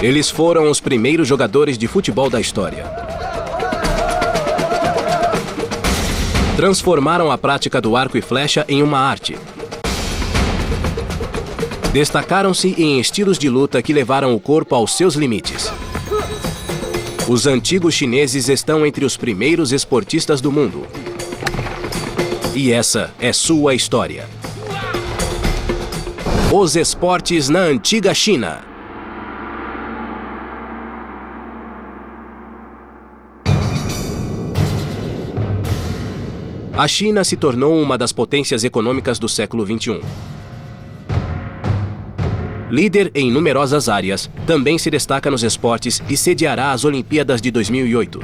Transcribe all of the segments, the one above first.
Eles foram os primeiros jogadores de futebol da história. Transformaram a prática do arco e flecha em uma arte. Destacaram-se em estilos de luta que levaram o corpo aos seus limites. Os antigos chineses estão entre os primeiros esportistas do mundo. E essa é sua história. Os esportes na antiga China. A China se tornou uma das potências econômicas do século XXI. Líder em numerosas áreas, também se destaca nos esportes e sediará as Olimpíadas de 2008.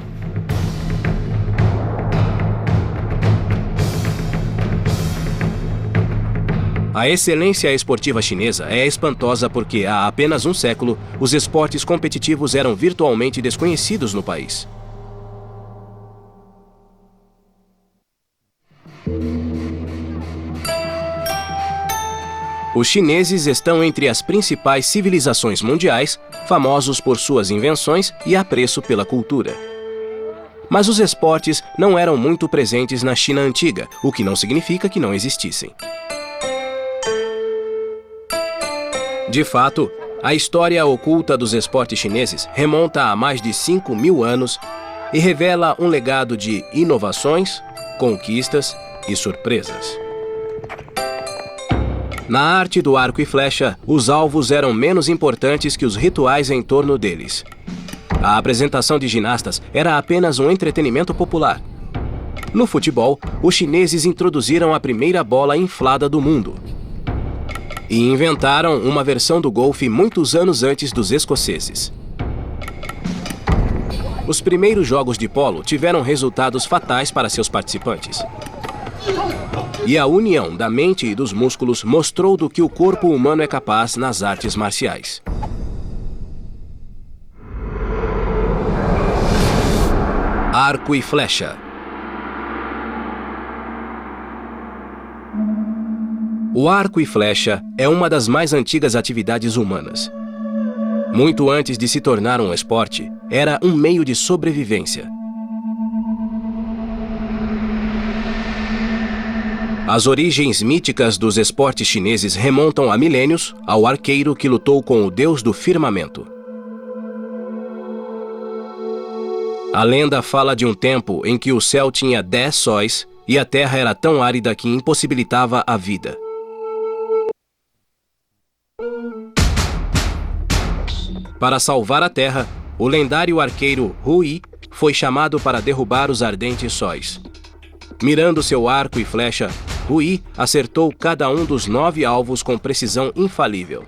A excelência esportiva chinesa é espantosa porque, há apenas um século, os esportes competitivos eram virtualmente desconhecidos no país. Os chineses estão entre as principais civilizações mundiais, famosos por suas invenções e apreço pela cultura. Mas os esportes não eram muito presentes na China antiga, o que não significa que não existissem. De fato, a história oculta dos esportes chineses remonta a mais de 5.000 anos e revela um legado de inovações, conquistas e surpresas. Na arte do arco e flecha, os alvos eram menos importantes que os rituais em torno deles. A apresentação de ginastas era apenas um entretenimento popular. No futebol, os chineses introduziram a primeira bola inflada do mundo. E inventaram uma versão do golfe muitos anos antes dos escoceses. Os primeiros jogos de polo tiveram resultados fatais para seus participantes. E a união da mente e dos músculos mostrou do que o corpo humano é capaz nas artes marciais. Arco e flecha. O arco e flecha é uma das mais antigas atividades humanas. Muito antes de se tornar um esporte, era um meio de sobrevivência. As origens míticas dos esportes chineses remontam a milênios ao arqueiro que lutou com o deus do firmamento. A lenda fala de um tempo em que o céu tinha 10 sóis e a terra era tão árida que impossibilitava a vida. Para salvar a terra, o lendário arqueiro Hu Yi foi chamado para derrubar os ardentes sóis. Mirando seu arco e flecha, Hu Yi acertou cada um dos 9 alvos com precisão infalível.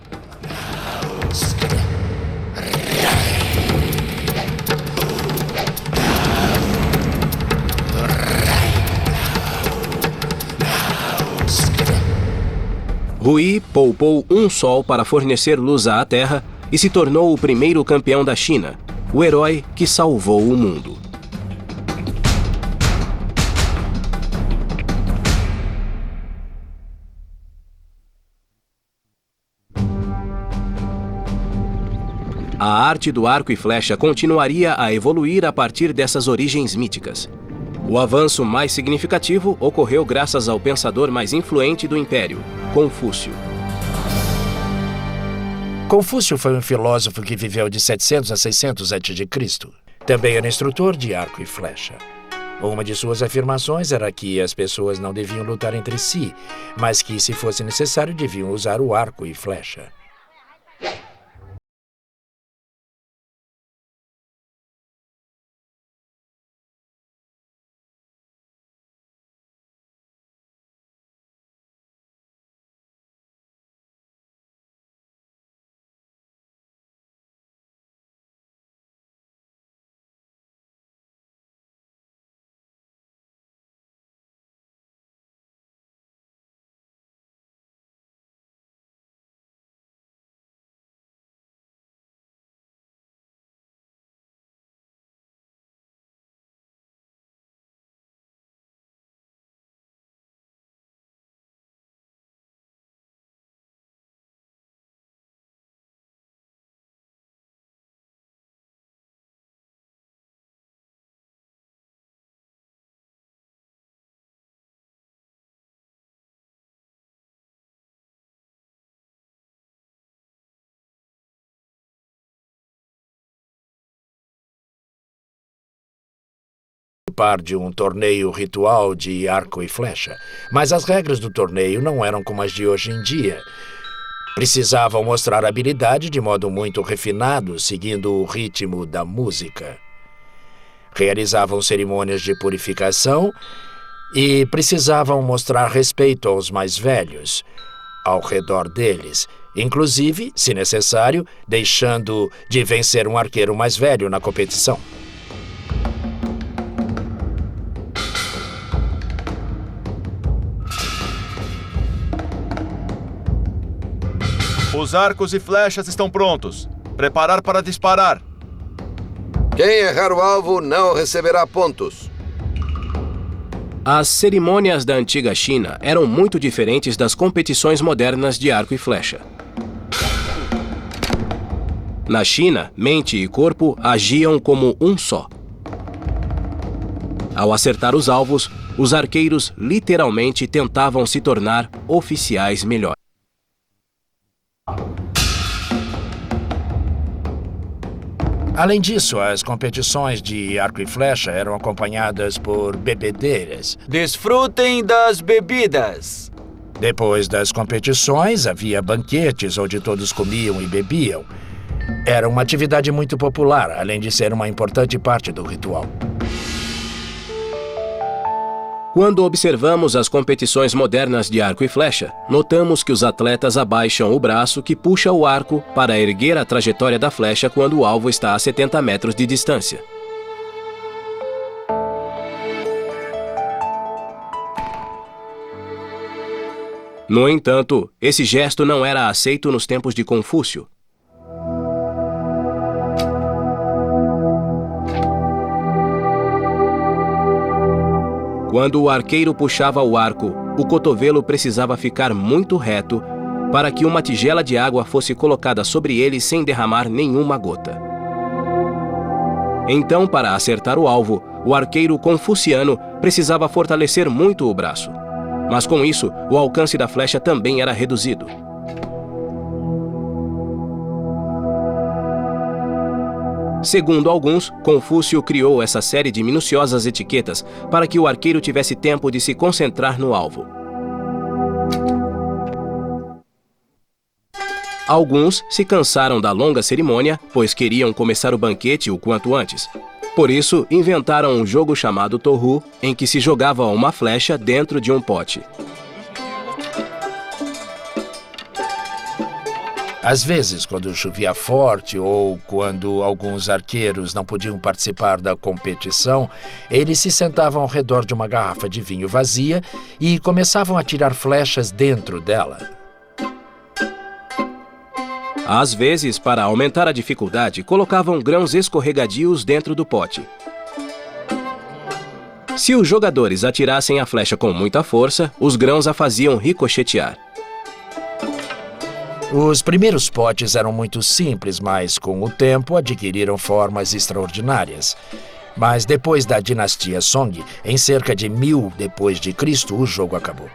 Hu Yi poupou um sol para fornecer luz à Terra e se tornou o primeiro campeão da China, o herói que salvou o mundo. A arte do arco e flecha continuaria a evoluir a partir dessas origens míticas. O avanço mais significativo ocorreu graças ao pensador mais influente do Império, Confúcio. Confúcio foi um filósofo que viveu de 700 a 600 a.C. Também era instrutor de arco e flecha. Uma de suas afirmações era que as pessoas não deviam lutar entre si, mas que, se fosse necessário, deviam usar o arco e flecha. participar de um torneio ritual de arco e flecha, mas as regras do torneio não eram como as de hoje em dia. Precisavam mostrar habilidade de modo muito refinado, seguindo o ritmo da música. Realizavam cerimônias de purificação e precisavam mostrar respeito aos mais velhos ao redor deles, inclusive, se necessário, deixando de vencer um arqueiro mais velho na competição. Os arcos e flechas estão prontos. Preparar para disparar. Quem errar o alvo não receberá pontos. As cerimônias da antiga China eram muito diferentes das competições modernas de arco e flecha. Na China, mente e corpo agiam como um só. Ao acertar os alvos, os arqueiros literalmente tentavam se tornar oficiais melhores. Além disso, as competições de arco e flecha eram acompanhadas por bebedeiras. Desfrutem das bebidas. Depois das competições, havia banquetes onde todos comiam e bebiam. Era uma atividade muito popular, além de ser uma importante parte do ritual. Quando observamos as competições modernas de arco e flecha, notamos que os atletas abaixam o braço que puxa o arco para erguer a trajetória da flecha quando o alvo está a 70 metros de distância. No entanto, esse gesto não era aceito nos tempos de Confúcio. Quando o arqueiro puxava o arco, o cotovelo precisava ficar muito reto para que uma tigela de água fosse colocada sobre ele sem derramar nenhuma gota. Então, para acertar o alvo, o arqueiro confuciano precisava fortalecer muito o braço. Mas com isso, o alcance da flecha também era reduzido. Segundo alguns, Confúcio criou essa série de minuciosas etiquetas para que o arqueiro tivesse tempo de se concentrar no alvo. Alguns se cansaram da longa cerimônia, pois queriam começar o banquete o quanto antes. Por isso, inventaram um jogo chamado Tohu, em que se jogava uma flecha dentro de um pote. Às vezes, quando chovia forte ou quando alguns arqueiros não podiam participar da competição, eles se sentavam ao redor de uma garrafa de vinho vazia e começavam a tirar flechas dentro dela. Às vezes, para aumentar a dificuldade, colocavam grãos escorregadios dentro do pote. Se os jogadores atirassem a flecha com muita força, os grãos a faziam ricochetear. Os primeiros potes eram muito simples, mas com o tempo adquiriram formas extraordinárias. Mas depois da dinastia Song, em cerca de 1000 depois de Cristo, o jogo acabou.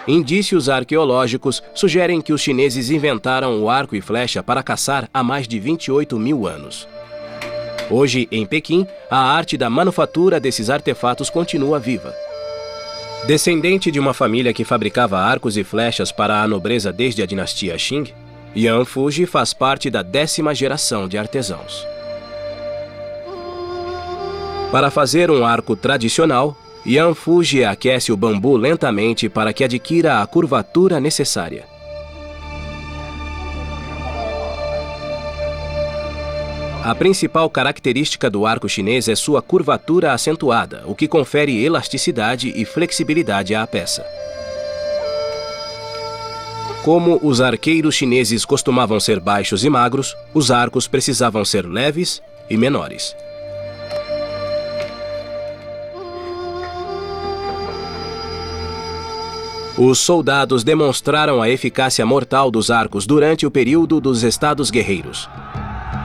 Indícios arqueológicos sugerem que os chineses inventaram o arco e flecha para caçar há mais de 28.000 anos. Hoje, em Pequim, a arte da manufatura desses artefatos continua viva. Descendente de uma família que fabricava arcos e flechas para a nobreza desde a dinastia Qing, Yan Fuji faz parte da 10ª geração de artesãos. Para fazer um arco tradicional, Yan Fuji aquece o bambu lentamente para que adquira a curvatura necessária. A principal característica do arco chinês é sua curvatura acentuada, o que confere elasticidade e flexibilidade à peça. Como os arqueiros chineses costumavam ser baixos e magros, os arcos precisavam ser leves e menores. Os soldados demonstraram a eficácia mortal dos arcos durante o período dos Estados Guerreiros.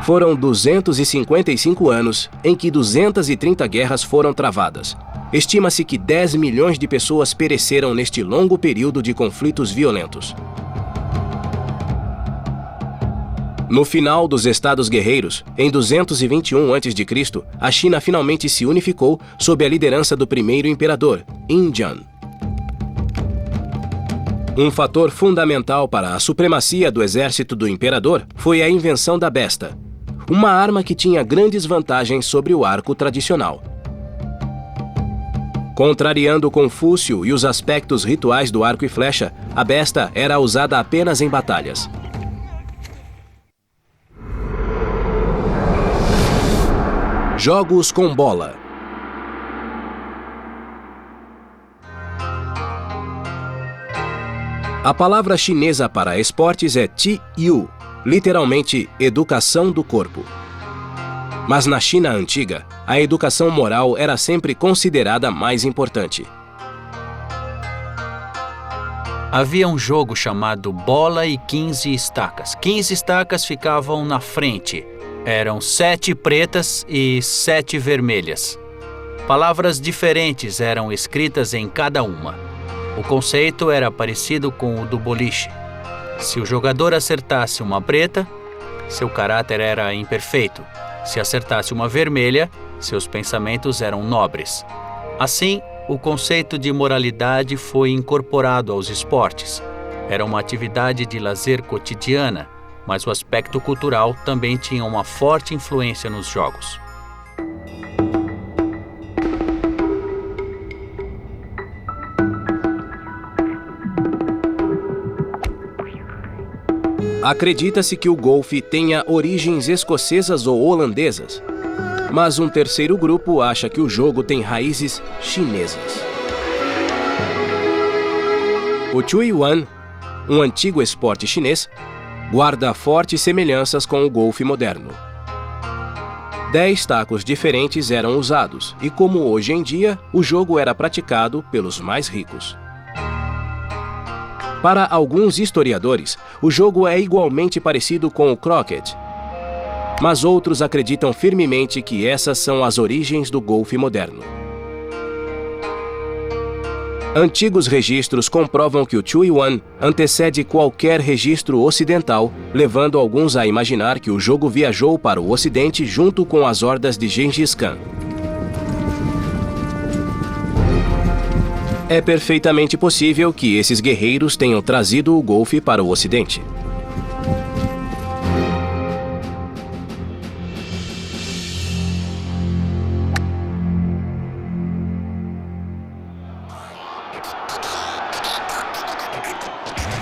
Foram 255 anos em que 230 guerras foram travadas. Estima-se que 10 milhões de pessoas pereceram neste longo período de conflitos violentos. No final dos Estados Guerreiros, em 221 a.C., a China finalmente se unificou sob a liderança do primeiro imperador, Yin Jian. Um fator fundamental para a supremacia do exército do imperador foi a invenção da besta, uma arma que tinha grandes vantagens sobre o arco tradicional. Contrariando Confúcio e os aspectos rituais do arco e flecha, a besta era usada apenas em batalhas. Jogos com bola. A palavra chinesa para esportes é Qi Yu, literalmente educação do corpo. Mas na China antiga, a educação moral era sempre considerada mais importante. Havia um jogo chamado Bola e 15 estacas. 15 estacas ficavam na frente. Eram 7 pretas e 7 vermelhas. Palavras diferentes eram escritas em cada uma. O conceito era parecido com o do boliche. Se o jogador acertasse uma preta, seu caráter era imperfeito. Se acertasse uma vermelha, seus pensamentos eram nobres. Assim, o conceito de moralidade foi incorporado aos esportes. Era uma atividade de lazer cotidiana, mas o aspecto cultural também tinha uma forte influência nos jogos. Acredita-se que o golfe tenha origens escocesas ou holandesas, mas um terceiro grupo acha que o jogo tem raízes chinesas. O Chuiyuan, um antigo esporte chinês, guarda fortes semelhanças com o golfe moderno. 10 tacos diferentes eram usados e, como hoje em dia, o jogo era praticado pelos mais ricos. Para alguns historiadores, o jogo é igualmente parecido com o croquet, mas outros acreditam firmemente que essas são as origens do golfe moderno. Antigos registros comprovam que o Chuiyuan antecede qualquer registro ocidental, levando alguns a imaginar que o jogo viajou para o ocidente junto com as hordas de Gengis Khan. É perfeitamente possível que esses guerreiros tenham trazido o golfe para o ocidente.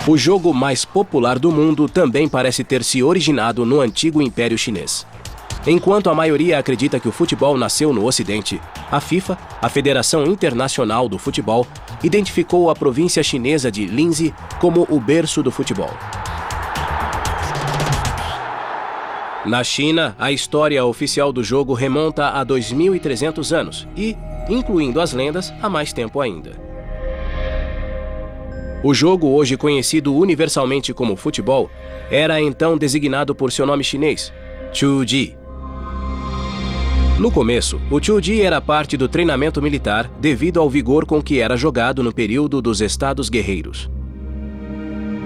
O jogo mais popular do mundo também parece ter se originado no antigo Império Chinês. Enquanto a maioria acredita que o futebol nasceu no Ocidente, a FIFA, a Federação Internacional do Futebol, identificou a província chinesa de Linzi como o berço do futebol. Na China, a história oficial do jogo remonta a 2.300 anos e, incluindo as lendas, há mais tempo ainda. O jogo, hoje conhecido universalmente como futebol, era então designado por seu nome chinês, Chuji. No começo, o Chuji era parte do treinamento militar devido ao vigor com que era jogado no período dos Estados Guerreiros.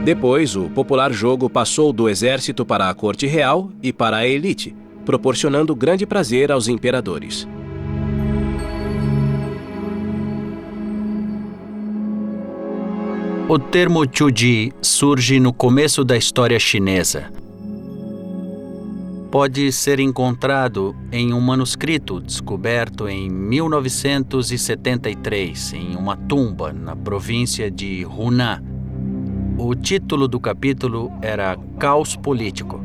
Depois, o popular jogo passou do exército para a corte real e para a elite, proporcionando grande prazer aos imperadores. O termo Chuji surge no começo da história chinesa. Pode ser encontrado em um manuscrito descoberto em 1973 em uma tumba na província de Hunan. O título do capítulo era Caos Político.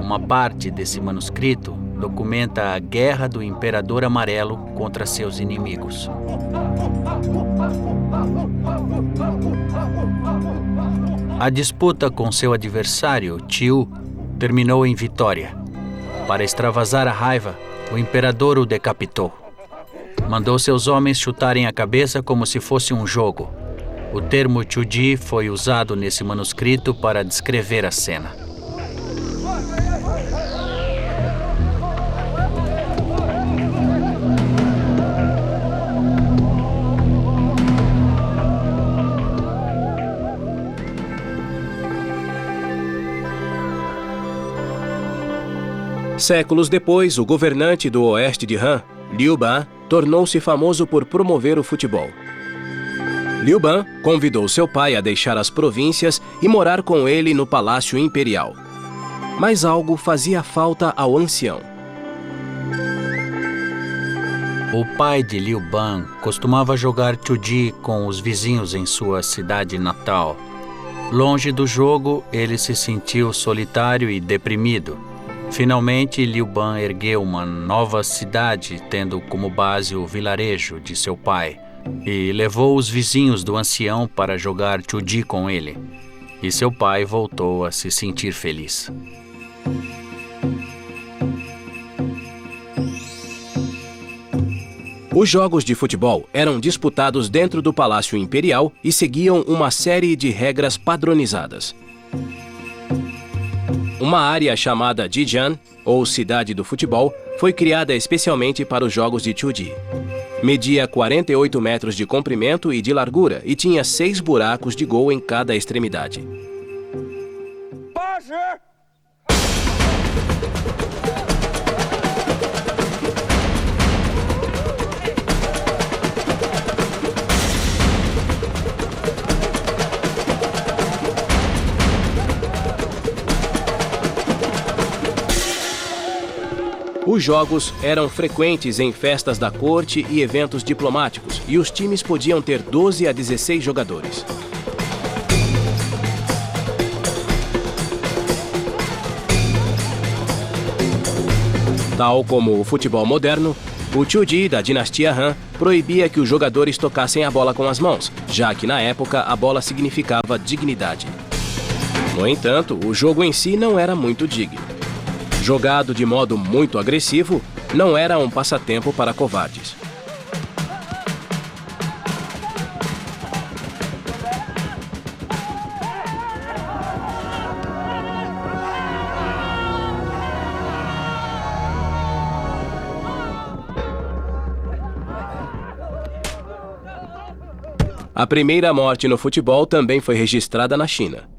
Uma parte desse manuscrito documenta a guerra do Imperador Amarelo contra seus inimigos. A disputa com seu adversário, Tiu, terminou em vitória. Para extravasar a raiva, o imperador o decapitou. Mandou seus homens chutarem a cabeça como se fosse um jogo. O termo Chuji foi usado nesse manuscrito para descrever a cena. Séculos depois, o governante do oeste de Han, Liu Ban, tornou-se famoso por promover o futebol. Liu Ban convidou seu pai a deixar as províncias e morar com ele no Palácio Imperial. Mas algo fazia falta ao ancião. O pai de Liu Ban costumava jogar Tzu-Chi com os vizinhos em sua cidade natal. Longe do jogo, ele se sentiu solitário e deprimido. Finalmente, Liu Ban ergueu uma nova cidade, tendo como base o vilarejo de seu pai, e levou os vizinhos do ancião para jogar Tzu-Chi com ele. E seu pai voltou a se sentir feliz. Os jogos de futebol eram disputados dentro do Palácio Imperial e seguiam uma série de regras padronizadas. Uma área chamada Jijian, ou Cidade do Futebol, foi criada especialmente para os jogos de Tzu-Chi. Media 48 metros de comprimento e de largura e tinha 6 buracos de gol em cada extremidade. Os jogos eram frequentes em festas da corte e eventos diplomáticos, e os times podiam ter 12 a 16 jogadores. Tal como o futebol moderno, o Tzu-Chi da dinastia Han proibia que os jogadores tocassem a bola com as mãos, já que na época a bola significava dignidade. No entanto, o jogo em si não era muito digno. Jogado de modo muito agressivo, não era um passatempo para covardes. A primeira morte no futebol também foi registrada na China.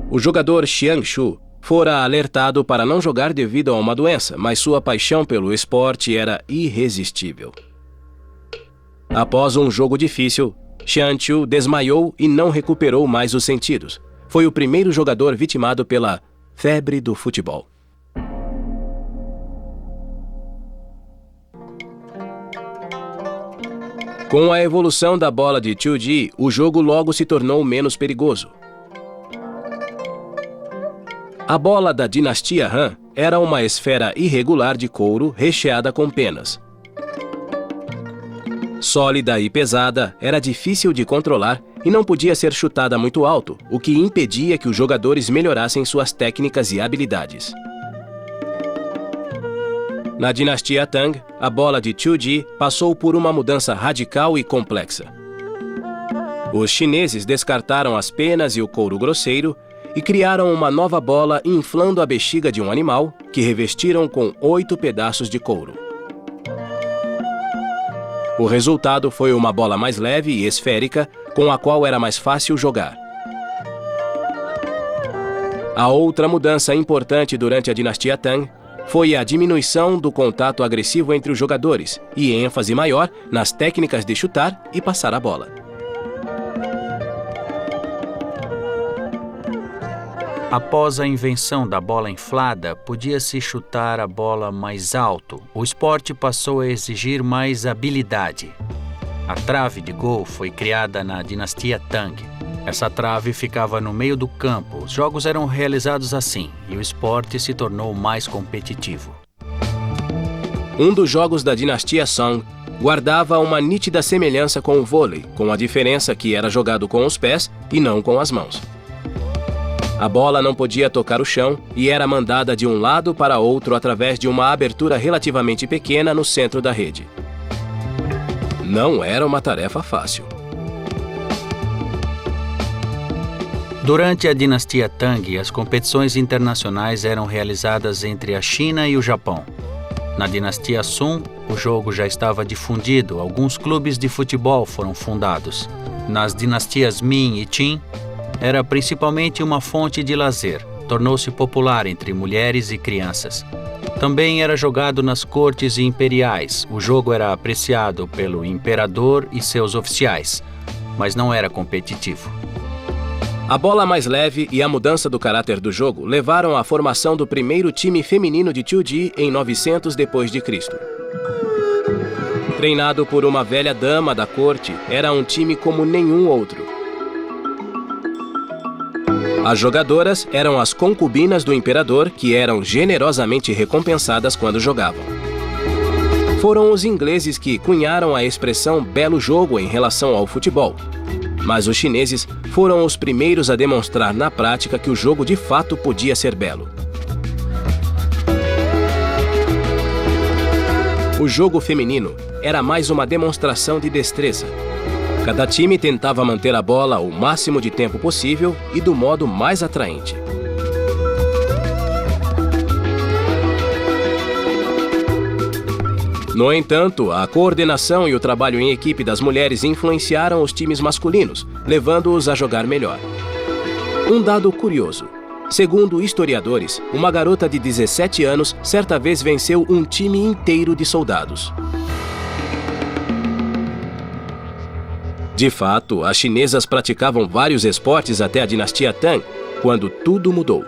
O jogador Xiang Shu fora alertado para não jogar devido a uma doença, mas sua paixão pelo esporte era irresistível. Após um jogo difícil, Xiang Shu desmaiou e não recuperou mais os sentidos. Foi o primeiro jogador vitimado pela febre do futebol. Com a evolução da bola de Tzu-Chi, o jogo logo se tornou menos perigoso. A bola da dinastia Han era uma esfera irregular de couro recheada com penas. Sólida e pesada, era difícil de controlar e não podia ser chutada muito alto, o que impedia que os jogadores melhorassem suas técnicas e habilidades. Na dinastia Tang, a bola de Tzu-Chi passou por uma mudança radical e complexa. Os chineses descartaram as penas e o couro grosseiro e criaram uma nova bola inflando a bexiga de um animal, que revestiram com 8 pedaços de couro. O resultado foi uma bola mais leve e esférica, com a qual era mais fácil jogar. A outra mudança importante durante a dinastia Tang foi a diminuição do contato agressivo entre os jogadores e ênfase maior nas técnicas de chutar e passar a bola. Após a invenção da bola inflada, podia-se chutar a bola mais alto. O esporte passou a exigir mais habilidade. A trave de gol foi criada na dinastia Tang. Essa trave ficava no meio do campo. Os jogos eram realizados assim, e o esporte se tornou mais competitivo. Um dos jogos da dinastia Song guardava uma nítida semelhança com o vôlei, com a diferença que era jogado com os pés e não com as mãos. A bola não podia tocar o chão e era mandada de um lado para outro através de uma abertura relativamente pequena no centro da rede. Não era uma tarefa fácil. Durante a dinastia Tang, as competições internacionais eram realizadas entre a China e o Japão. Na dinastia Sung, o jogo já estava difundido, alguns clubes de futebol foram fundados. Nas dinastias Ming e Qin, era principalmente uma fonte de lazer. Tornou-se popular entre mulheres e crianças. Também era jogado nas cortes imperiais. O jogo era apreciado pelo imperador e seus oficiais, mas não era competitivo. A bola mais leve e a mudança do caráter do jogo levaram à formação do primeiro time feminino de 2D em 900 d.C. Treinado por uma velha dama da corte, era um time como nenhum outro. As jogadoras eram as concubinas do imperador, que eram generosamente recompensadas quando jogavam. Foram os ingleses que cunharam a expressão belo jogo em relação ao futebol. Mas os chineses foram os primeiros a demonstrar na prática que o jogo de fato podia ser belo. O jogo feminino era mais uma demonstração de destreza. Cada time tentava manter a bola o máximo de tempo possível e do modo mais atraente. No entanto, a coordenação e o trabalho em equipe das mulheres influenciaram os times masculinos, levando-os a jogar melhor. Um dado curioso. Segundo historiadores, uma garota de 17 anos certa vez venceu um time inteiro de soldados. De fato, as chinesas praticavam vários esportes até a dinastia Tang, quando tudo mudou.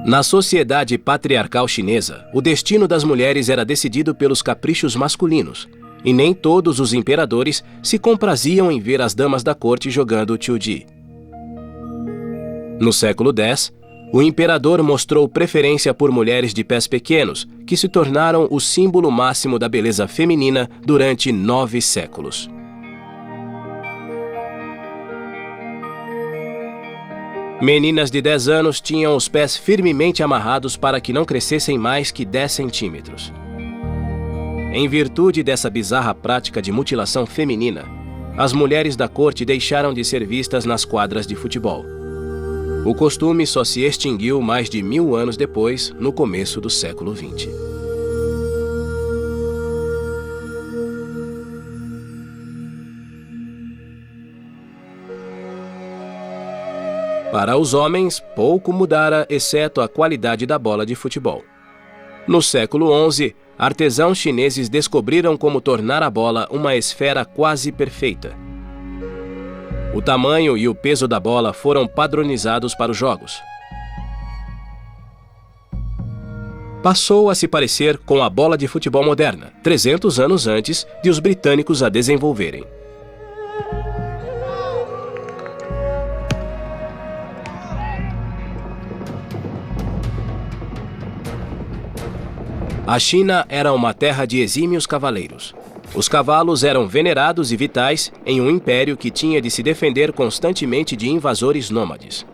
Na sociedade patriarcal chinesa, o destino das mulheres era decidido pelos caprichos masculinos, e nem todos os imperadores se compraziam em ver as damas da corte jogando 2D. No século X, o imperador mostrou preferência por mulheres de pés pequenos, que se tornaram o símbolo máximo da beleza feminina durante 9 séculos. Meninas de 10 anos tinham os pés firmemente amarrados para que não crescessem mais que 10 centímetros. Em virtude dessa bizarra prática de mutilação feminina, as mulheres da corte deixaram de ser vistas nas quadras de futebol. O costume só se extinguiu mais de 1000 anos depois, no começo do século XX. Para os homens, pouco mudara, exceto a qualidade da bola de futebol. No século XI, artesãos chineses descobriram como tornar a bola uma esfera quase perfeita. O tamanho e o peso da bola foram padronizados para os jogos. Passou a se parecer com a bola de futebol moderna, 300 anos antes de os britânicos a desenvolverem. A China era uma terra de exímios cavaleiros. Os cavalos eram venerados e vitais em um império que tinha de se defender constantemente de invasores nômades.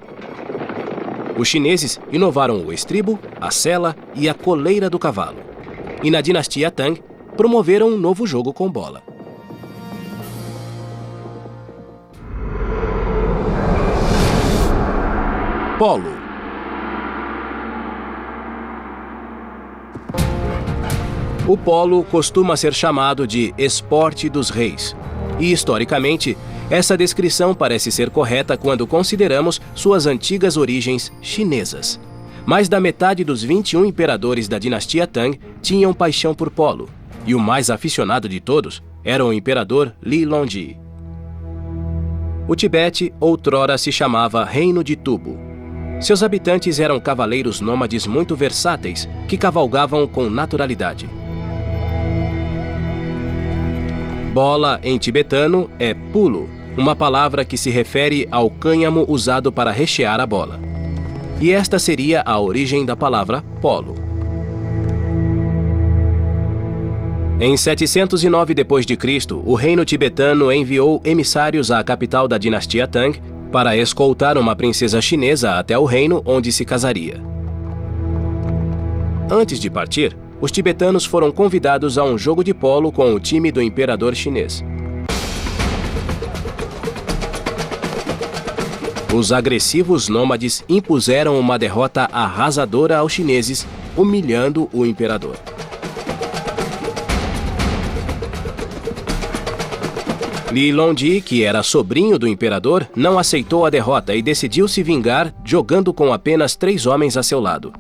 Os chineses inovaram o estribo, a sela e a coleira do cavalo. E na dinastia Tang, promoveram um novo jogo com bola. Polo. O polo costuma ser chamado de esporte dos reis. E, historicamente, essa descrição parece ser correta quando consideramos suas antigas origens chinesas. Mais da metade dos 21 imperadores da dinastia Tang tinham paixão por polo, e o mais aficionado de todos era o imperador Li Longji. O Tibete outrora se chamava Reino de Tubo. Seus habitantes eram cavaleiros nômades muito versáteis que cavalgavam com naturalidade. Bola, em tibetano, é pulo, uma palavra que se refere ao cânhamo usado para rechear a bola. E esta seria a origem da palavra polo. Em 709 d.C., o reino tibetano enviou emissários à capital da dinastia Tang para escoltar uma princesa chinesa até o reino onde se casaria. Antes de partir, os tibetanos foram convidados a um jogo de polo com o time do imperador chinês. Os agressivos nômades impuseram uma derrota arrasadora aos chineses, humilhando o imperador. Li Longji, que era sobrinho do imperador, não aceitou a derrota e decidiu se vingar jogando com apenas 3 homens a seu lado.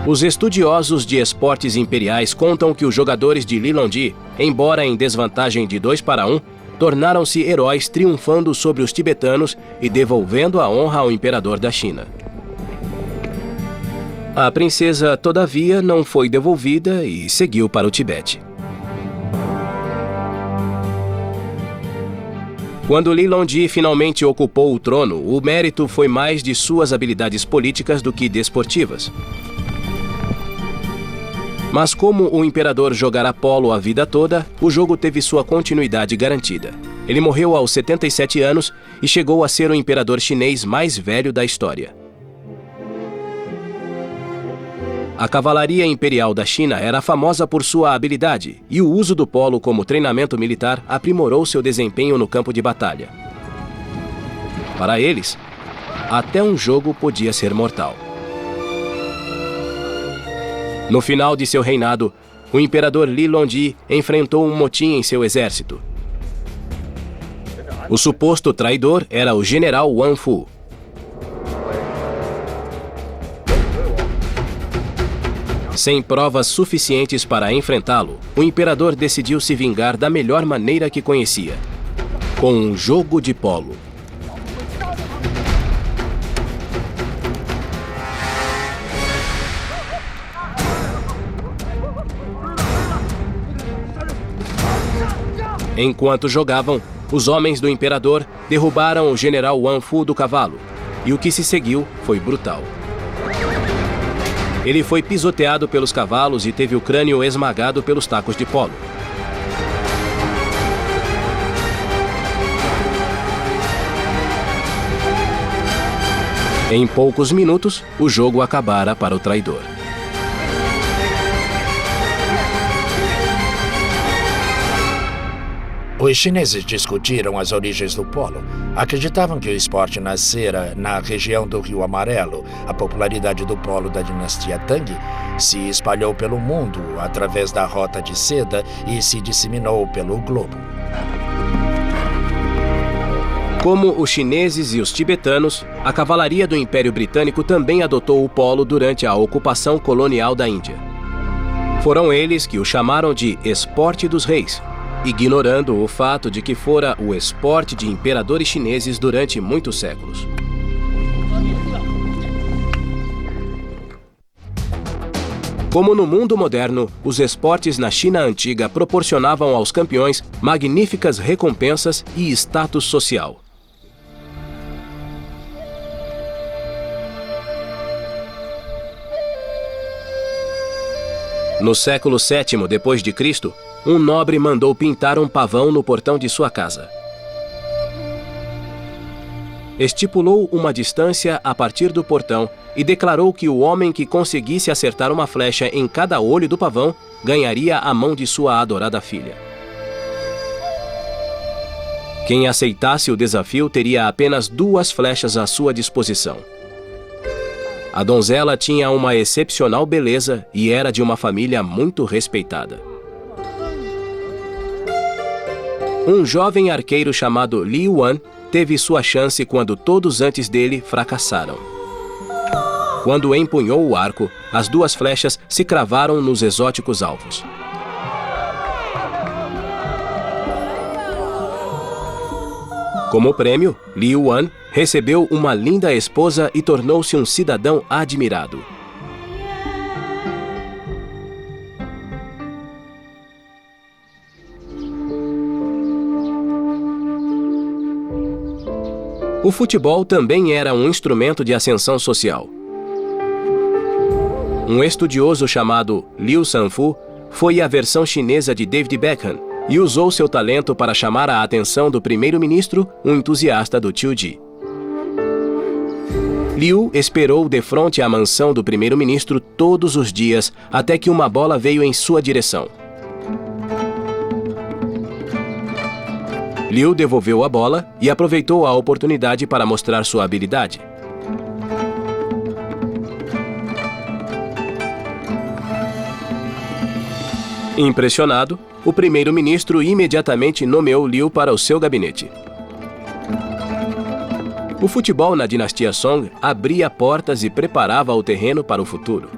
Os estudiosos de esportes imperiais contam que os jogadores de Li Longji, embora em desvantagem de 2-1, tornaram-se heróis triunfando sobre os tibetanos e devolvendo a honra ao imperador da China. A princesa, todavia, não foi devolvida e seguiu para o Tibete. Quando Li Longji finalmente ocupou o trono, o mérito foi mais de suas habilidades políticas do que desportivas. Mas como o imperador jogara polo a vida toda, o jogo teve sua continuidade garantida. Ele morreu aos 77 anos e chegou a ser o imperador chinês mais velho da história. A cavalaria imperial da China era famosa por sua habilidade, e o uso do polo como treinamento militar aprimorou seu desempenho no campo de batalha. Para eles, até um jogo podia ser mortal. No final de seu reinado, o imperador Li Longji enfrentou um motim em seu exército. O suposto traidor era o general Wan Fu. Sem provas suficientes para enfrentá-lo, o imperador decidiu se vingar da melhor maneira que conhecia: com um jogo de polo. Enquanto jogavam, os homens do imperador derrubaram o general Wan Fu do cavalo, e o que se seguiu foi brutal. Ele foi pisoteado pelos cavalos e teve o crânio esmagado pelos tacos de polo. Em poucos minutos, o jogo acabara para o traidor. Os chineses discutiram as origens do polo. Acreditavam que o esporte nascera na região do Rio Amarelo. A popularidade do polo da dinastia Tang se espalhou pelo mundo através da Rota de Seda e se disseminou pelo globo. Como os chineses e os tibetanos, a cavalaria do Império Britânico também adotou o polo durante a ocupação colonial da Índia. Foram eles que o chamaram de esporte dos reis, ignorando o fato de que fora o esporte de imperadores chineses durante muitos séculos. Como no mundo moderno, os esportes na China antiga proporcionavam aos campeões magníficas recompensas e status social. No século VII d.C., um nobre mandou pintar um pavão no portão de sua casa. Estipulou uma distância a partir do portão e declarou que o homem que conseguisse acertar uma flecha em cada olho do pavão ganharia a mão de sua adorada filha. Quem aceitasse o desafio teria apenas 2 flechas à sua disposição. A donzela tinha uma excepcional beleza e era de uma família muito respeitada. Um jovem arqueiro chamado Li Yuan teve sua chance quando todos antes dele fracassaram. Quando empunhou o arco, as 2 flechas se cravaram nos exóticos alvos. Como prêmio, Li Yuan recebeu uma linda esposa e tornou-se um cidadão admirado. O futebol também era um instrumento de ascensão social. Um estudioso chamado Liu Sanfu foi a versão chinesa de David Beckham e usou seu talento para chamar a atenção do primeiro-ministro, um entusiasta do Qiuji. Liu esperou defronte à mansão do primeiro-ministro todos os dias até que uma bola veio em sua direção. Liu devolveu a bola e aproveitou a oportunidade para mostrar sua habilidade. Impressionado, o primeiro-ministro imediatamente nomeou Liu para o seu gabinete. O futebol na dinastia Song abria portas e preparava o terreno para o futuro.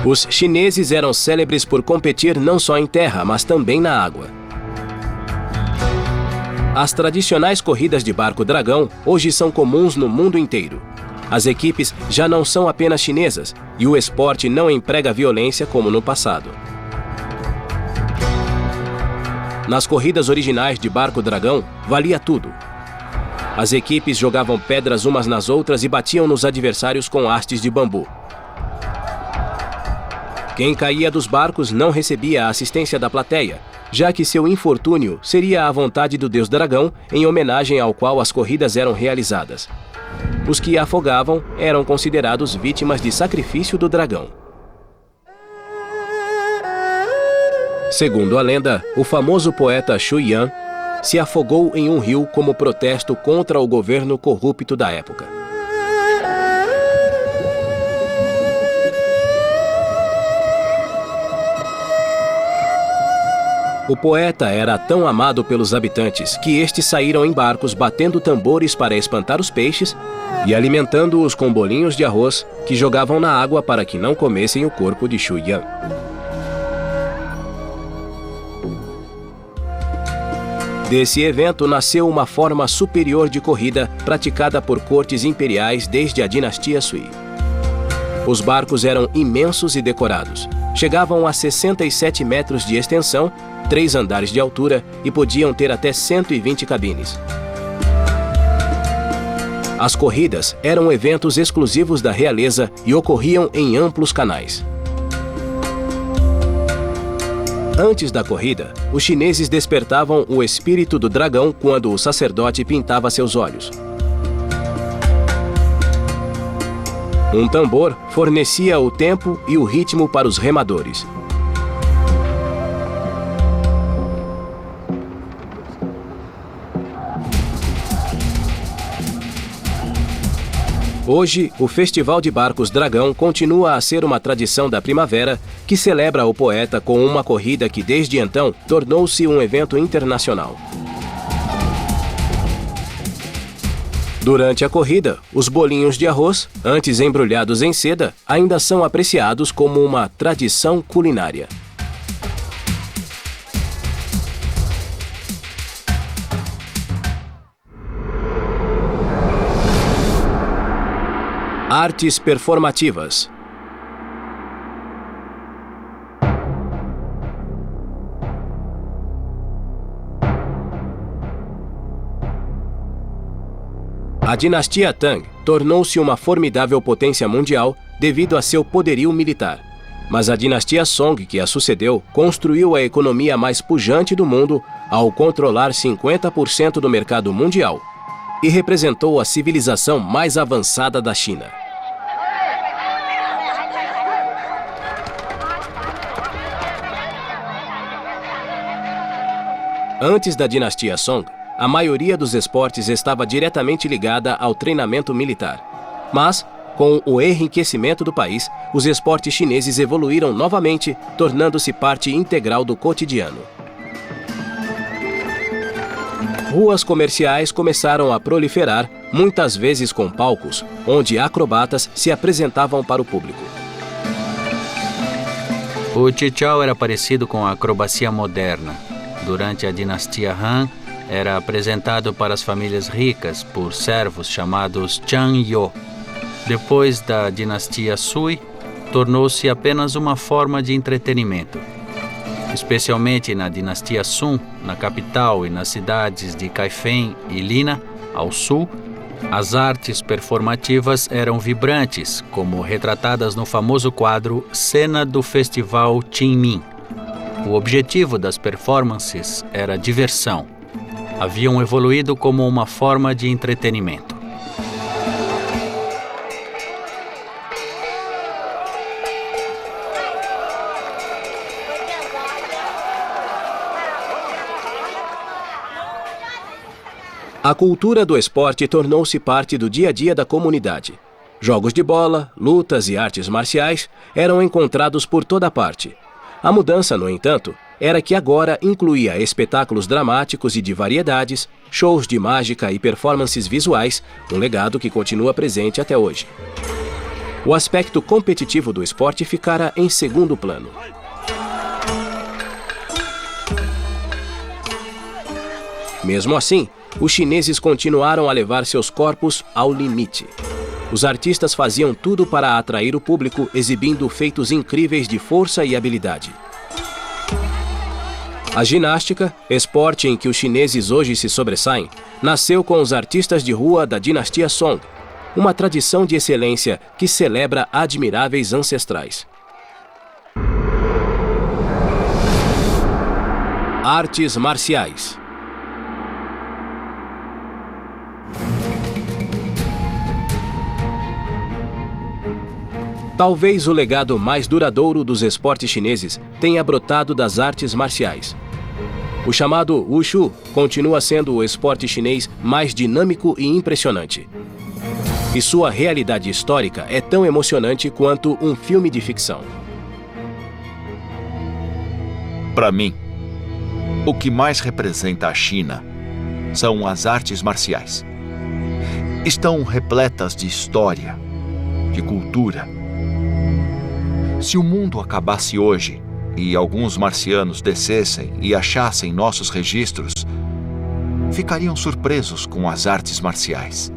Os chineses eram célebres por competir não só em terra, mas também na água. As tradicionais corridas de barco dragão hoje são comuns no mundo inteiro. As equipes já não são apenas chinesas e o esporte não emprega violência como no passado. Nas corridas originais de barco dragão, valia tudo. As equipes jogavam pedras umas nas outras e batiam nos adversários com hastes de bambu. Quem caía dos barcos não recebia a assistência da plateia, já que seu infortúnio seria a vontade do deus dragão, em homenagem ao qual as corridas eram realizadas. Os que afogavam eram considerados vítimas de sacrifício do dragão. Segundo a lenda, o famoso poeta Xu Yan se afogou em um rio como protesto contra o governo corrupto da época. O poeta era tão amado pelos habitantes que estes saíram em barcos batendo tambores para espantar os peixes e alimentando-os com bolinhos de arroz que jogavam na água para que não comessem o corpo de Xu Yan. Desse evento nasceu uma forma superior de corrida praticada por cortes imperiais desde a dinastia Sui. Os barcos eram imensos e decorados. Chegavam a 67 metros de extensão, 3 andares de altura e podiam ter até 120 cabines. As corridas eram eventos exclusivos da realeza e ocorriam em amplos canais. Antes da corrida, os chineses despertavam o espírito do dragão quando o sacerdote pintava seus olhos. Um tambor fornecia o tempo e o ritmo para os remadores. Hoje, o Festival de Barcos Dragão continua a ser uma tradição da primavera que celebra o poeta com uma corrida que desde então tornou-se um evento internacional. Durante a corrida, os bolinhos de arroz, antes embrulhados em seda, ainda são apreciados como uma tradição culinária. Artes performativas. A dinastia Tang tornou-se uma formidável potência mundial devido a seu poderio militar. Mas a dinastia Song, que a sucedeu, construiu a economia mais pujante do mundo ao controlar 50% do mercado mundial e representou a civilização mais avançada da China. Antes da dinastia Song, a maioria dos esportes estava diretamente ligada ao treinamento militar. Mas, com o enriquecimento do país, os esportes chineses evoluíram novamente, tornando-se parte integral do cotidiano. Ruas comerciais começaram a proliferar, muitas vezes com palcos, onde acrobatas se apresentavam para o público. O Qichao era parecido com a acrobacia moderna. Durante a dinastia Han, era apresentado para as famílias ricas por servos chamados Changyou. Depois da dinastia Sui, tornou-se apenas uma forma de entretenimento. Especialmente na dinastia Sun, na capital e nas cidades de Kaifeng e Lina, ao sul, as artes performativas eram vibrantes, como retratadas no famoso quadro Cena do Festival Qingming. O objetivo das performances era diversão. Haviam evoluído como uma forma de entretenimento. A cultura do esporte tornou-se parte do dia a dia da comunidade. Jogos de bola, lutas e artes marciais eram encontrados por toda parte. A mudança, no entanto, era que agora incluía espetáculos dramáticos e de variedades, shows de mágica e performances visuais, um legado que continua presente até hoje. O aspecto competitivo do esporte ficara em segundo plano. Mesmo assim, os chineses continuaram a levar seus corpos ao limite. Os artistas faziam tudo para atrair o público, exibindo feitos incríveis de força e habilidade. A ginástica, esporte em que os chineses hoje se sobressaem, nasceu com os artistas de rua da dinastia Song, uma tradição de excelência que celebra admiráveis ancestrais. Artes marciais. Talvez o legado mais duradouro dos esportes chineses tenha brotado das artes marciais. O chamado Wushu continua sendo o esporte chinês mais dinâmico e impressionante. E sua realidade histórica é tão emocionante quanto um filme de ficção. Para mim, o que mais representa a China são as artes marciais. Estão repletas de história, de cultura. Se o mundo acabasse hoje e alguns marcianos descessem e achassem nossos registros, ficariam surpresos com as artes marciais.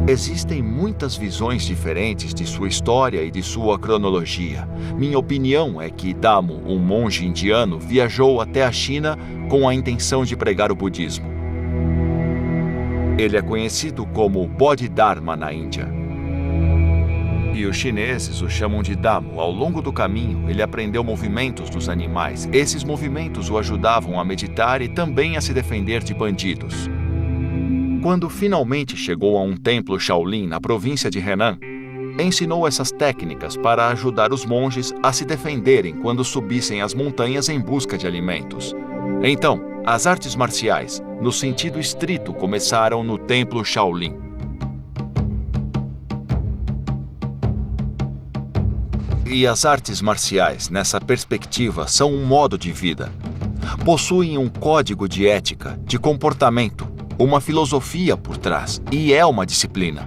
Existem muitas visões diferentes de sua história e de sua cronologia. Minha opinião é que Damo, um monge indiano, viajou até a China com a intenção de pregar o budismo. Ele é conhecido como Bodhidharma na Índia. E os chineses o chamam de Damo. Ao longo do caminho, ele aprendeu movimentos dos animais. Esses movimentos o ajudavam a meditar e também a se defender de bandidos. Quando finalmente chegou a um templo Shaolin na província de Henan, ensinou essas técnicas para ajudar os monges a se defenderem quando subissem as montanhas em busca de alimentos. Então, as artes marciais, no sentido estrito, começaram no templo Shaolin. E as artes marciais, nessa perspectiva, são um modo de vida. Possuem um código de ética, de comportamento, uma filosofia por trás, e é uma disciplina.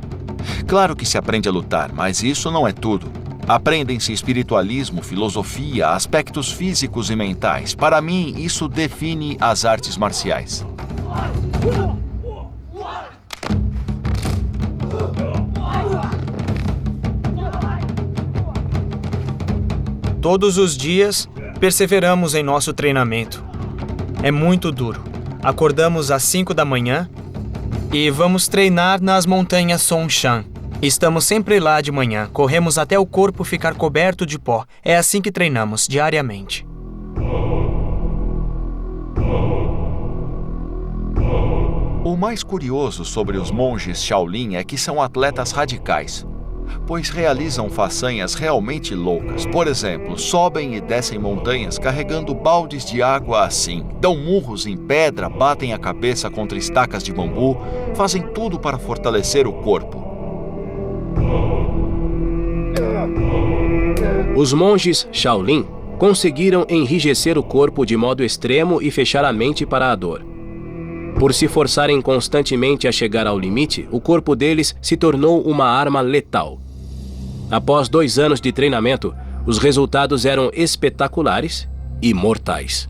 Claro que se aprende a lutar, mas isso não é tudo. Aprendem-se espiritualismo, filosofia, aspectos físicos e mentais. Para mim, isso define as artes marciais. Todos os dias, perseveramos em nosso treinamento. É muito duro. Acordamos às 5 da manhã e vamos treinar nas montanhas Songshan. Estamos sempre lá de manhã, corremos até o corpo ficar coberto de pó. É assim que treinamos, diariamente. O mais curioso sobre os monges Shaolin é que são atletas radicais, pois realizam façanhas realmente loucas. Por exemplo, sobem e descem montanhas carregando baldes de água assim, dão murros em pedra, batem a cabeça contra estacas de bambu, fazem tudo para fortalecer o corpo. Os monges Shaolin conseguiram enrijecer o corpo de modo extremo e fechar a mente para a dor. Por se forçarem constantemente a chegar ao limite, o corpo deles se tornou uma arma letal. Após 2 anos de treinamento, os resultados eram espetaculares e mortais.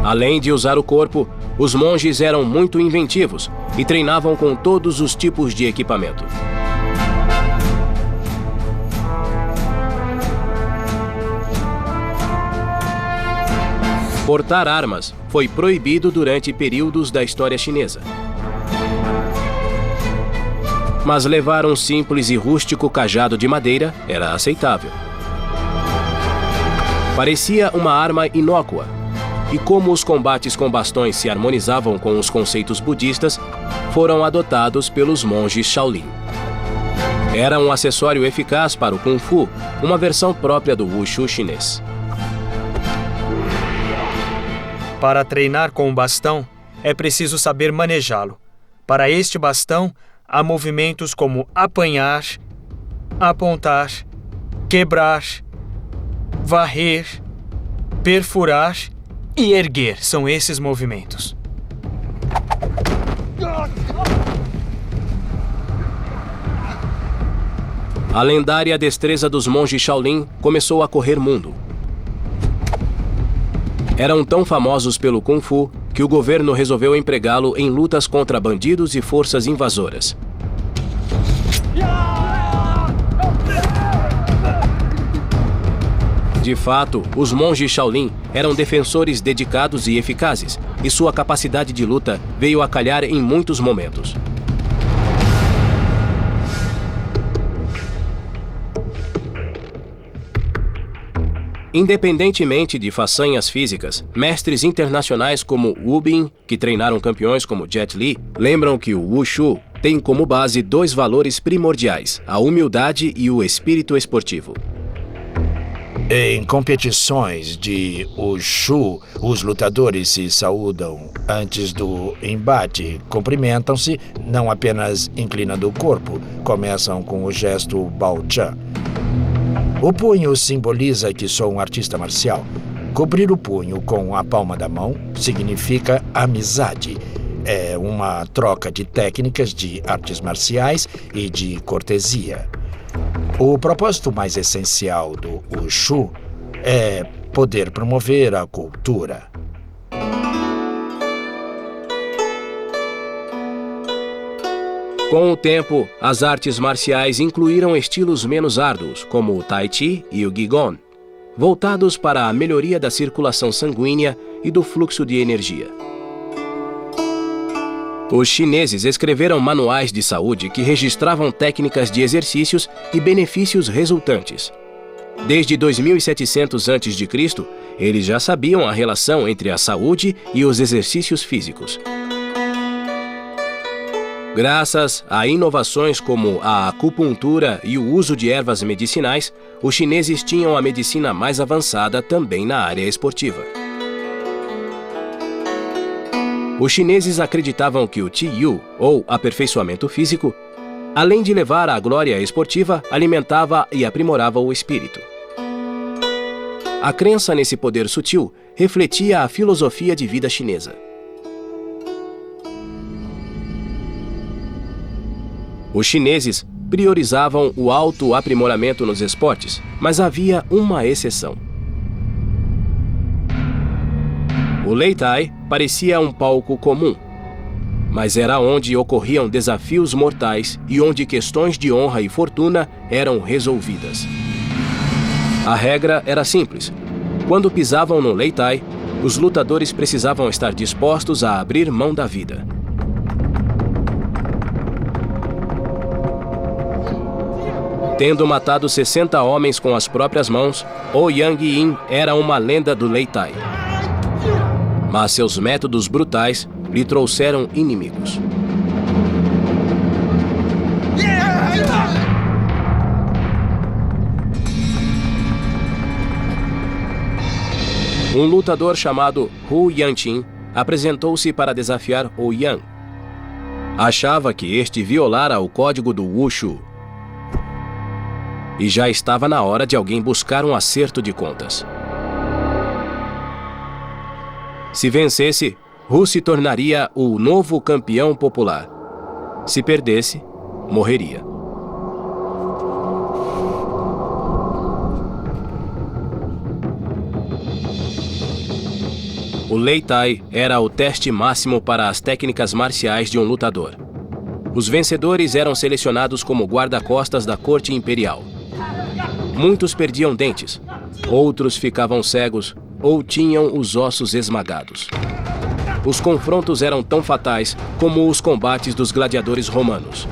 Além de usar o corpo, os monges eram muito inventivos e treinavam com todos os tipos de equipamento. Portar armas foi proibido durante períodos da história chinesa. Mas levar um simples e rústico cajado de madeira era aceitável. Parecia uma arma inócua, e como os combates com bastões se harmonizavam com os conceitos budistas, foram adotados pelos monges Shaolin. Era um acessório eficaz para o Kung Fu, uma versão própria do Wushu chinês. Para treinar com o bastão, é preciso saber manejá-lo. Para este bastão, há movimentos como apanhar, apontar, quebrar, varrer, perfurar e erguer. São esses movimentos. A lendária destreza dos monges Shaolin começou a correr mundo. Eram tão famosos pelo Kung Fu que o governo resolveu empregá-lo em lutas contra bandidos e forças invasoras. De fato, os monges Shaolin eram defensores dedicados e eficazes, e sua capacidade de luta veio a calhar em muitos momentos. Independentemente de façanhas físicas, mestres internacionais como Wu Bin, que treinaram campeões como Jet Li, lembram que o Wushu tem como base dois valores primordiais, a humildade e o espírito esportivo. Em competições de Wushu, os lutadores se saúdam antes do embate, cumprimentam-se, não apenas inclinando o corpo, começam com o gesto Bao Chan. O punho simboliza que sou um artista marcial. Cobrir o punho com a palma da mão significa amizade. É uma troca de técnicas de artes marciais e de cortesia. O propósito mais essencial do Wushu é poder promover a cultura. Com o tempo, as artes marciais incluíram estilos menos árduos, como o Tai Chi e o Qigong, voltados para a melhoria da circulação sanguínea e do fluxo de energia. Os chineses escreveram manuais de saúde que registravam técnicas de exercícios e benefícios resultantes. Desde 2700 a.C., eles já sabiam a relação entre a saúde e os exercícios físicos. Graças a inovações como a acupuntura e o uso de ervas medicinais, os chineses tinham a medicina mais avançada também na área esportiva. Os chineses acreditavam que o Qi-Yu, ou aperfeiçoamento físico, além de levar à glória esportiva, alimentava e aprimorava o espírito. A crença nesse poder sutil refletia a filosofia de vida chinesa. Os chineses priorizavam o autoaprimoramento nos esportes, mas havia uma exceção. O Lei Tai parecia um palco comum, mas era onde ocorriam desafios mortais e onde questões de honra e fortuna eram resolvidas. A regra era simples. Quando pisavam no Lei Tai, os lutadores precisavam estar dispostos a abrir mão da vida. Tendo matado 60 homens com as próprias mãos, Ouyang Yin era uma lenda do Lei Tai. Mas seus métodos brutais lhe trouxeram inimigos. Um lutador chamado Hu Yanqing apresentou-se para desafiar Ouyang. Achava que este violara o código do Wushu. E já estava na hora de alguém buscar um acerto de contas. Se vencesse, Hu se tornaria o novo campeão popular. Se perdesse, morreria. O Lei Tai era o teste máximo para as técnicas marciais de um lutador. Os vencedores eram selecionados como guarda-costas da corte imperial. Muitos perdiam dentes, outros ficavam cegos ou tinham os ossos esmagados. Os confrontos eram tão fatais como os combates dos gladiadores romanos.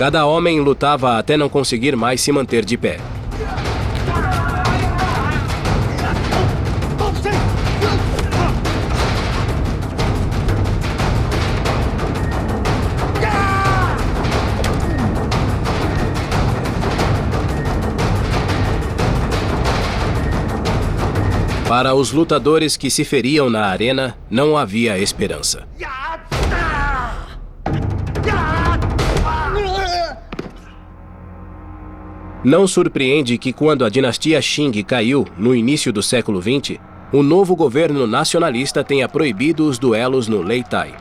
Cada homem lutava até não conseguir mais se manter de pé. Para os lutadores que se feriam na arena, não havia esperança. Não surpreende que quando a dinastia Qing caiu, no início do século XX, o novo governo nacionalista tenha proibido os duelos no Lei Tai.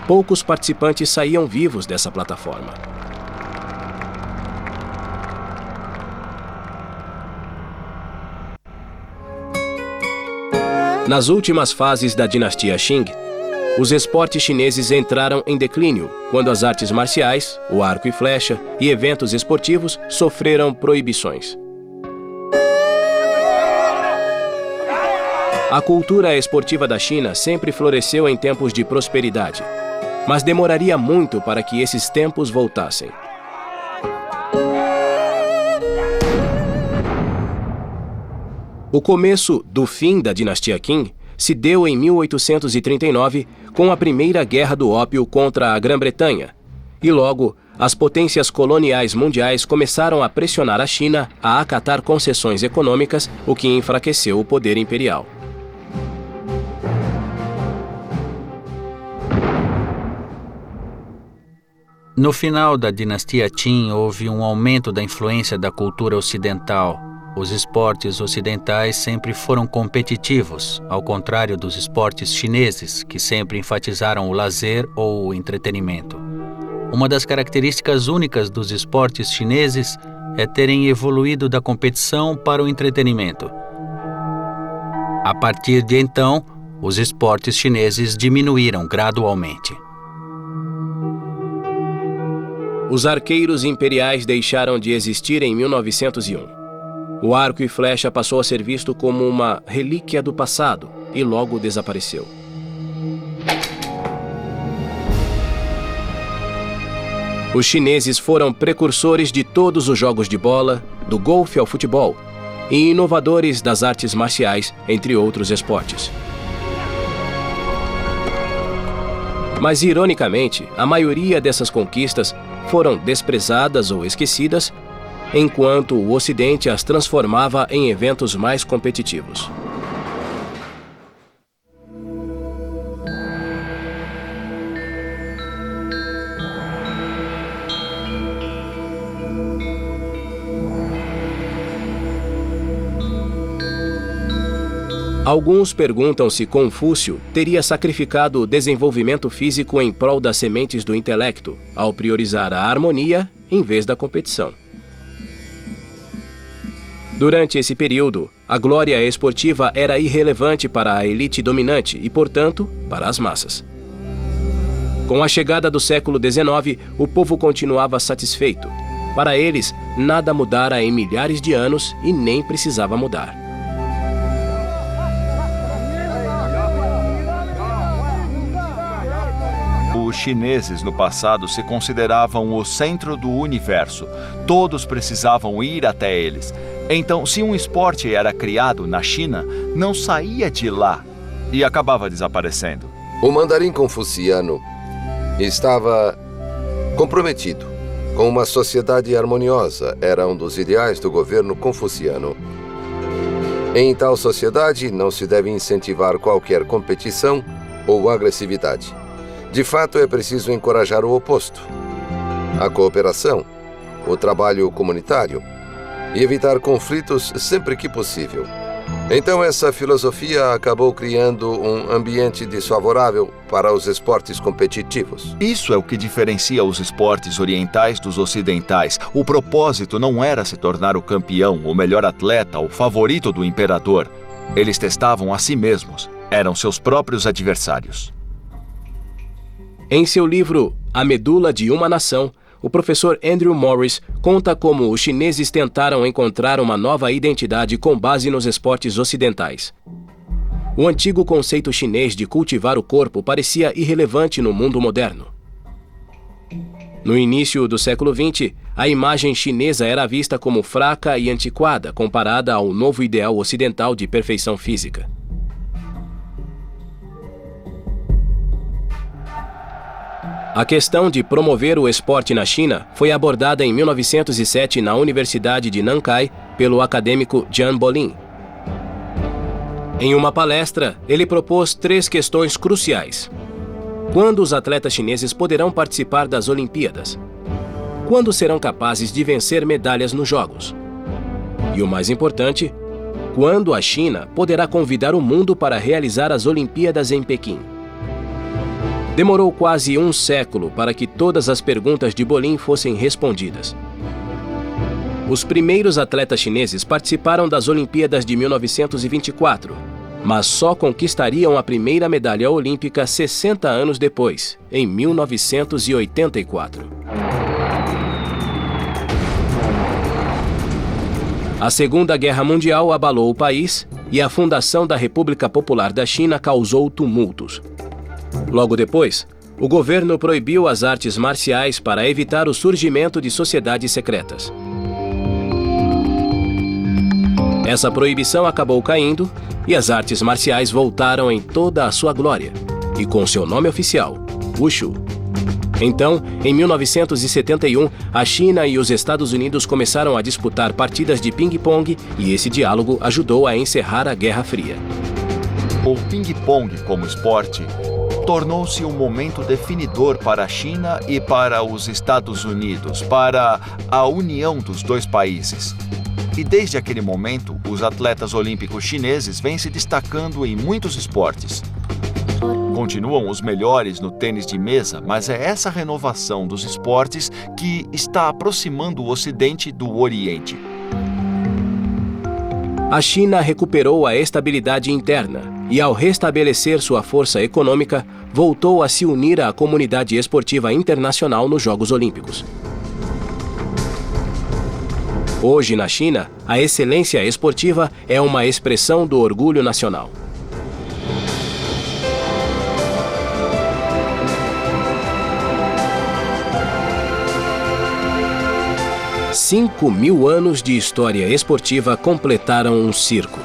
Poucos participantes saíam vivos dessa plataforma. Nas últimas fases da dinastia Qing, os esportes chineses entraram em declínio quando as artes marciais, o arco e flecha e eventos esportivos sofreram proibições. A cultura esportiva da China sempre floresceu em tempos de prosperidade, mas demoraria muito para que esses tempos voltassem. O começo do fim da dinastia Qing se deu em 1839 com a Primeira Guerra do Ópio contra a Grã-Bretanha, e logo as potências coloniais mundiais começaram a pressionar a China a acatar concessões econômicas, o que enfraqueceu o poder imperial. No final da dinastia Qin, houve um aumento da influência da cultura ocidental. Os esportes ocidentais sempre foram competitivos, ao contrário dos esportes chineses, que sempre enfatizaram o lazer ou o entretenimento. Uma das características únicas dos esportes chineses é terem evoluído da competição para o entretenimento. A partir de então, os esportes chineses diminuíram gradualmente. Os arqueiros imperiais deixaram de existir em 1901. O arco e flecha passou a ser visto como uma relíquia do passado e logo desapareceu. Os chineses foram precursores de todos os jogos de bola, do golfe ao futebol, e inovadores das artes marciais, entre outros esportes. Mas, ironicamente, a maioria dessas conquistas foram desprezadas ou esquecidas, enquanto o Ocidente as transformava em eventos mais competitivos. Alguns perguntam se Confúcio teria sacrificado o desenvolvimento físico em prol das sementes do intelecto, ao priorizar a harmonia em vez da competição. Durante esse período, a glória esportiva era irrelevante para a elite dominante e, portanto, para as massas. Com a chegada do século XIX, o povo continuava satisfeito. Para eles, nada mudara em milhares de anos e nem precisava mudar. Os chineses no passado se consideravam o centro do universo. Todos precisavam ir até eles. Então, se um esporte era criado na China, não saía de lá e acabava desaparecendo. O mandarim confuciano estava comprometido com uma sociedade harmoniosa. Era um dos ideais do governo confuciano. Em tal sociedade, não se deve incentivar qualquer competição ou agressividade. De fato, é preciso encorajar o oposto: a cooperação, o trabalho comunitário e evitar conflitos sempre que possível. Então, essa filosofia acabou criando um ambiente desfavorável para os esportes competitivos. Isso é o que diferencia os esportes orientais dos ocidentais. O propósito não era se tornar o campeão, o melhor atleta, o favorito do imperador. Eles testavam a si mesmos. Eram seus próprios adversários. Em seu livro A Medula de uma Nação, o professor Andrew Morris conta como os chineses tentaram encontrar uma nova identidade com base nos esportes ocidentais. O antigo conceito chinês de cultivar o corpo parecia irrelevante no mundo moderno. No início do século XX, a imagem chinesa era vista como fraca e antiquada comparada ao novo ideal ocidental de perfeição física. A questão de promover o esporte na China foi abordada em 1907 na Universidade de Nankai pelo acadêmico Jian Bolin. Em uma palestra, ele propôs 3 questões cruciais. Quando os atletas chineses poderão participar das Olimpíadas? Quando serão capazes de vencer medalhas nos Jogos? E o mais importante, quando a China poderá convidar o mundo para realizar as Olimpíadas em Pequim? Demorou quase um século para que todas as perguntas de Bolin fossem respondidas. Os primeiros atletas chineses participaram das Olimpíadas de 1924, mas só conquistariam a primeira medalha olímpica 60 anos depois, em 1984. A Segunda Guerra Mundial abalou o país e a fundação da República Popular da China causou tumultos. Logo depois, o governo proibiu as artes marciais para evitar o surgimento de sociedades secretas. Essa proibição acabou caindo e as artes marciais voltaram em toda a sua glória, e com seu nome oficial, Wushu. Então, em 1971, a China e os Estados Unidos começaram a disputar partidas de ping-pong e esse diálogo ajudou a encerrar a Guerra Fria. O ping-pong como esporte tornou-se um momento definidor para a China e para os Estados Unidos, para a união dos dois países. E desde aquele momento, os atletas olímpicos chineses vêm se destacando em muitos esportes. Continuam os melhores no tênis de mesa, mas é essa renovação dos esportes que está aproximando o Ocidente do Oriente. A China recuperou a estabilidade interna e, ao restabelecer sua força econômica, voltou a se unir à comunidade esportiva internacional nos Jogos Olímpicos. Hoje, na China, a excelência esportiva é uma expressão do orgulho nacional. Cinco 5.000 anos de história esportiva completaram um círculo.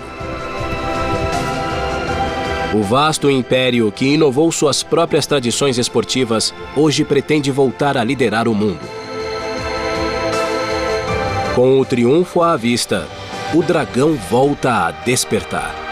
O vasto império que inovou suas próprias tradições esportivas hoje pretende voltar a liderar o mundo. Com o triunfo à vista, o dragão volta a despertar.